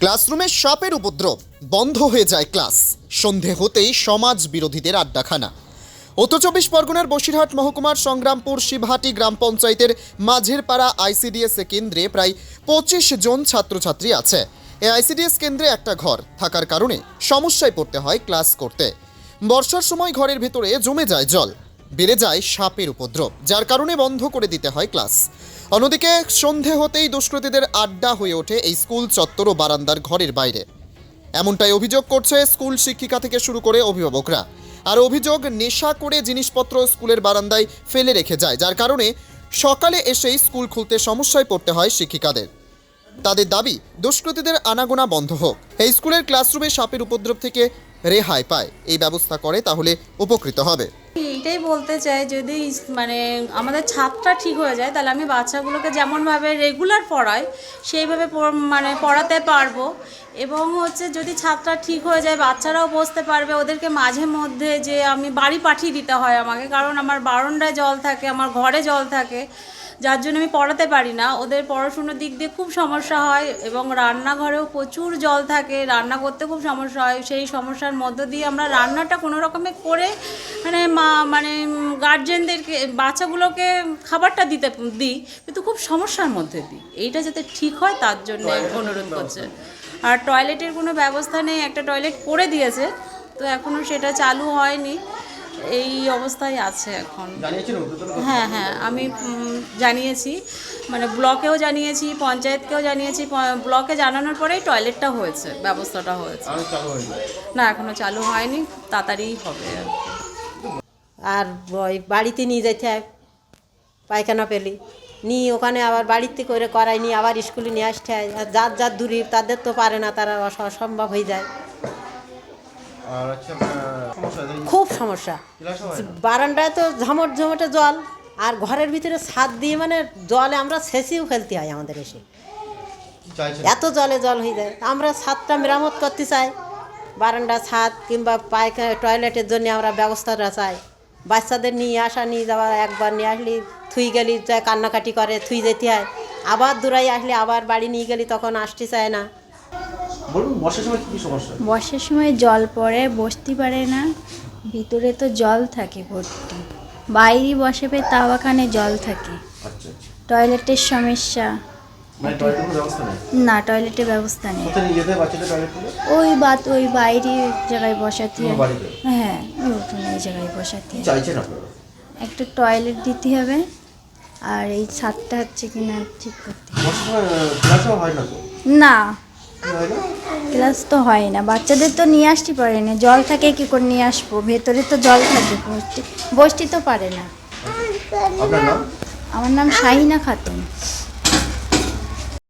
ক্লাসরুমে সাপের উপদ্রব, বন্ধ হয়ে যায় ক্লাস, সন্ধে হতেই সমাজ বিরোধীদের আড্ডাখানা। উত্তর চব্বিশ পরগনার বসিরহাট মহকুমার সংগ্রামপুর শিবহাটি গ্রাম পঞ্চায়েতের মাঝের পাড়া আইসিডিএস কেন্দ্রে প্রায় 25 জন ছাত্রছাত্রী আছে। এই আইসিডিএস কেন্দ্রে একটা ঘর থাকার কারণে সমস্যায় পড়তে হয় ক্লাস করতে। বর্ষার সময় ঘরের ভেতরে জমে যায় জল, বেড়ে যায় সাপের উপদ্রব, যার কারণে বন্ধ করে দিতে হয় ক্লাস। অন্যদিকে সন্ধে হতেই দুষ্কৃতীদের আড্ডা হয়ে ওঠে এই স্কুল চত্বর ও বারান্দার ঘরের বাইরে। এমনটাই অভিযোগ করছে স্কুল শিক্ষিকা থেকে শুরু করে অভিভাবকরা। আর অভিযোগ, নেশা করে জিনিসপত্র স্কুলের বারান্দায় ফেলে রেখে যায়, যার কারণে সকালে এসেই স্কুল খুলতে সমস্যায় পড়তে হয় শিক্ষিকাদের। তাদের দাবি, দুষ্কৃতীদের আনাগোনা বন্ধ হোক, এই স্কুলের ক্লাসরুমে সাপের উপদ্রব থেকে রেহাই পায় এই ব্যবস্থা করে তাহলে উপকৃত হবে। এইটাই বলতে চাই, যদি আমাদের ছাদটা ঠিক হয়ে যায় তাহলে আমি বাচ্চাগুলোকে যেমনভাবে রেগুলার পড়াই সেইভাবে পড়াতে পারবো। এবং যদি ছাদটা ঠিক হয়ে যায় বাচ্চারাও বসতে পারবে। ওদেরকে মাঝে মধ্যে যে আমি বাড়ি পাঠিয়ে দিতে হয় আমাকে, কারণ আমার বারান্দায় জল থাকে, আমার ঘরে জল থাকে, যার জন্য আমি পড়াতে পারি না। ওদের পড়াশুনোর দিক দিয়ে খুব সমস্যা হয় এবং রান্নাঘরেও প্রচুর জল থাকে, রান্না করতে খুব সমস্যা হয়। সেই সমস্যার মধ্য দিয়ে আমরা রান্নাটা কোনো রকমে করে গার্জেনদেরকে, বাচ্চাগুলোকে খাবারটা দিই, কিন্তু খুব সমস্যার মধ্যে দিই। এইটা যাতে ঠিক হয় তার জন্য অনুরোধ করছে। আর টয়লেটের কোনো ব্যবস্থা নেই, একটা টয়লেট করে দিয়েছে তো এখনও সেটা চালু হয়নি, এই অবস্থায় আছে এখন। হ্যাঁ, আমি জানিয়েছি, ব্লকেও জানিয়েছি, পঞ্চায়েতকেও জানিয়েছি। ব্লকে জানানোর পরেই টয়লেটটা হয়েছে, ব্যবস্থাটা হয়েছে। না, এখনও চালু হয়নি, তাড়াতাড়ি হবে। আর ওই বাড়িতে নিয়ে যেতে হয়, পায়খানা পেলি নিয়ে ওখানে আবার বাড়িতে করে করাই নিয়ে আবার স্কুলে নিয়ে আসতে হয়। আর যার দূরে তাদের তো পারে না, তারা অসম্ভব হয়ে যায়। খুব সমস্যা, বারান্দায় তো ঝমটে জল, আর ঘরের ভিতরে ছাদ দিয়ে জলে আমরা সেচেও ফেলতে হয় আমাদের এসে, এত জল হয়ে যায়। আমরা ছাদটা মেরামত করতে চাই, বারান্দা ছাদ কিংবা পায়খানা টয়লেটের জন্য আমরা ব্যবস্থাটা চাই। বাচ্চাদের নিয়ে আসা নিয়ে যাওয়া, একবার নিয়ে আসলে থুই গেলি কান্নাকাটি করে, থুই যেতে হয়। আবার দূরাই আসলে আবার বাড়ি নিয়ে গেলি তখন আসতে চায় না। বর্ষার সময় জল পড়ে, বসতে পারে না, ভিতরে তো জল থাকে ভর্তি, বাইরে বসে তাও এখানে জল থাকে। টয়লেটের সমস্যা, না টয়লেটের ব্যবস্থা নেই। ওই বাইরে জায়গায় বসাতে হয়। হ্যাঁ, ওই জায়গায় বসাতে হয়। একটা টয়লেট দিতে হবে, আর এই ছাদটা কিনা ঠিক করতে না, ক্লাস তো হয় না, বাচ্চাদের তো নিয়ে আসতে পারে না, জল থাকে কি করে নিয়ে আসবো, ভেতরে তো জল থাকে, বসতে তো পারে না। আমার নাম শাহিনা খাতুন।